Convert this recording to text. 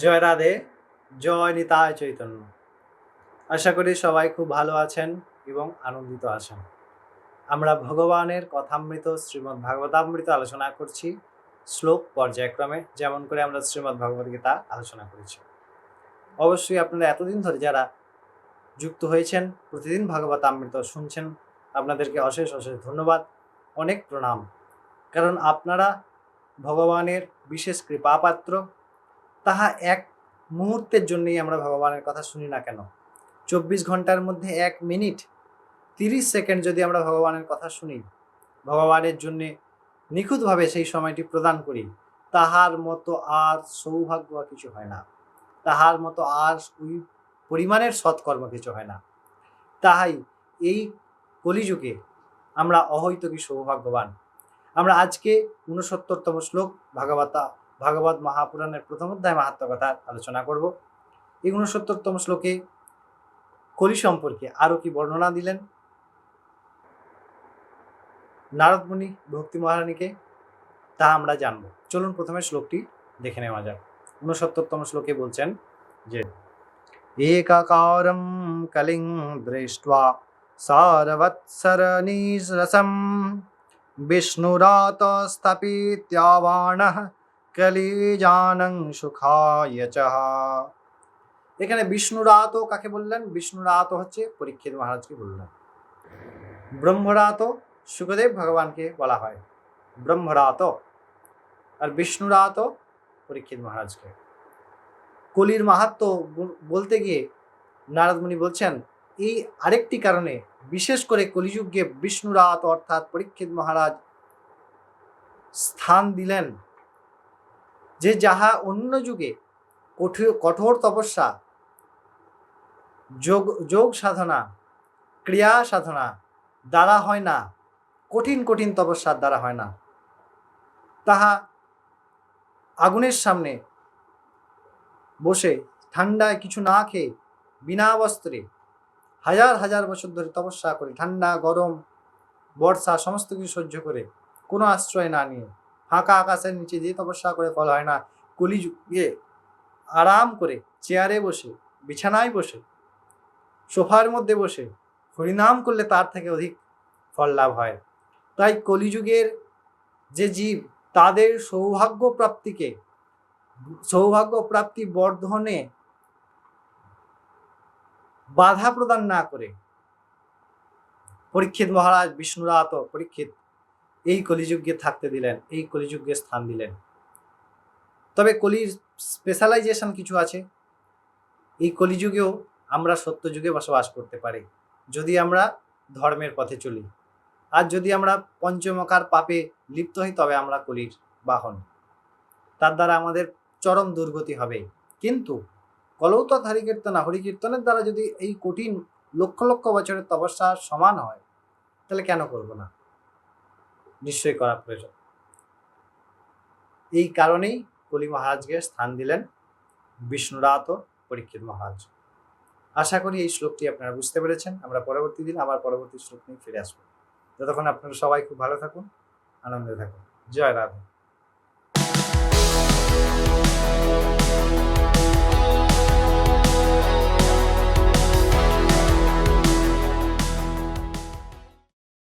জয় রাধে, জয় নিতাই চৈতন্য। আশা করি সবাই খুব ভালো আছেন এবং আনন্দিত আছেন। আমরা ভগবানের কথামৃত শ্রীমদ্ ভাগবতামৃত আলোচনা করছি শ্লোক পর্যায়ক্রমে, যেমন করে আমরা শ্রীমদ্ ভগবদ গীতা আলোচনা করেছি। অবশ্যই আপনারা এতদিন ধরে যারা যুক্ত হয়েছেন, প্রতিদিন ভাগবতামৃত শুনছেন, আপনাদেরকে অশেষ অশেষ ধন্যবাদ, অনেক প্রণাম। কারণ আপনারা ভগবানের বিশেষ কৃপাপাত্র। তাহা এক মুহূর্তের জন্যই আমরা ভগবানের কথা শুনি না কেন, 24 ঘন্টার মধ্যে 1 মিনিট 30 সেকেন্ড যদি আমরা ভগবানের কথা শুনি, ভগবানের জন্যে নিখুঁতভাবে সেই সময়টি প্রদান করি, তাহার মতো আর সৌভাগ্য কিছু হয় না, তাহার মতো আর ওই পরিমাণের সৎকর্ম কিছু হয় না। তাই এই কলিযুগে আমরা অহৈতুকী সৌভাগ্যবান। আমরা আজকে 69তম শ্লোক ভাগবত মহাপুরাণের প্রথম অধ্যায় মাহাত্ম্য কথার আলোচনা করব। এই 69তম শ্লোকে কলি সম্পর্কে আরো কি বর্ণনা দিলেন নারদ মুনি ভক্তি মহারানীকে, তা আমরা জানবো। চলুন প্রথমে শ্লোকটি দেখে নেওয়া যাক। 69তম শ্লোকে বলছেন যে একাকারম কলিং দৃष्ट्वा সারবৎসরনিরসম বিষ্ণুরাত স্থাপিত্যাবাণঃ কলিজানং সুখায় চ। এখানে বিষ্ণুরাত কাকে বললেন? বিষ্ণুরাত হচ্ছে পরীক্ষিত মহারাজকে বললেন। ব্রহ্মরাত সুখদেব ভগবানকে বলা হয় ব্রহ্মরাত, আর বিষ্ণুরাত পরীক্ষিত মহারাজকে। কলির মাহাত্ম্য বলতে গিয়ে নারদ মুনি বলছেন এই আরেকটি কারণে বিশেষ করে কলিযুগে বিষ্ণুরাত অর্থাৎ পরীক্ষিত মহারাজ স্থান দিলেন, যে যাহা অন্য যুগে কঠোর তপস্যা, যোগ সাধনা, ক্রিয়া সাধনা দ্বারা হয় না, কঠিন কঠিন তপস্যার দ্বারা হয় না, তাহা আগুনের সামনে বসে ঠান্ডায় কিছু না খেয়ে বিনা বস্ত্রে হাজার হাজার বছর ধরে তপস্যা করে, ঠান্ডা গরম বর্ষা সমস্ত কিছু সহ্য করে, কোনো আশ্রয় না নিয়ে ফাঁকা আকাশের নিচে দিয়ে তপস্যা করে ফল হয় না। কলিযুগে আরাম করে চেয়ারে বসে, বিছানায় বসে, সোফার মধ্যে বসে হরিনাম করলে তার থেকে অধিক ফল লাভ হয়। তাই কলিযুগের যে জীব, তাদের সৌভাগ্য প্রাপ্তি বর্ধনে বাধা প্রদান না করে পরীক্ষিত মহারাজ বিষ্ণুরাত পরীক্ষিত এই কলিযুগে থাকতে দিলেন, এই কলিযুগে স্থান দিলেন। তবে কলির স্পেশালাইজেশন কিছু আছে। এই কলিযুগেও আমরা সত্যযুগে বসবাস করতে পারি যদি আমরা ধর্মের পথে চলি, আর যদি আমরা পঞ্চমকার পাপে লিপ্ত হই তবে আমরা কলির বাহন, তার দ্বারা আমাদের চরম দুর্গতি হবে। কিন্তু কলৌতৎ হরিকীর্তনের দ্বারা যদি এই কঠিন লক্ষ লক্ষ বছরের তপস্যা সমান হয়, তাহলে কেন করব না? নিশ্চয়ই করা প্রয়োজন। এই কারণেই কলি মহারাজকে স্থান দিলেন বিষ্ণুরাত পরীক্ষিত মহারাজ। আশা করি এই শ্লোকটি আপনারা বুঝতে পেরেছেন। আমরা পরবর্তী দিন আবার পরবর্তী শ্লোক নিয়ে ফিরে আসবো। ততক্ষণ আপনারা সবাই খুব ভালো থাকুন, আনন্দে থাকুন। জয় রাধে।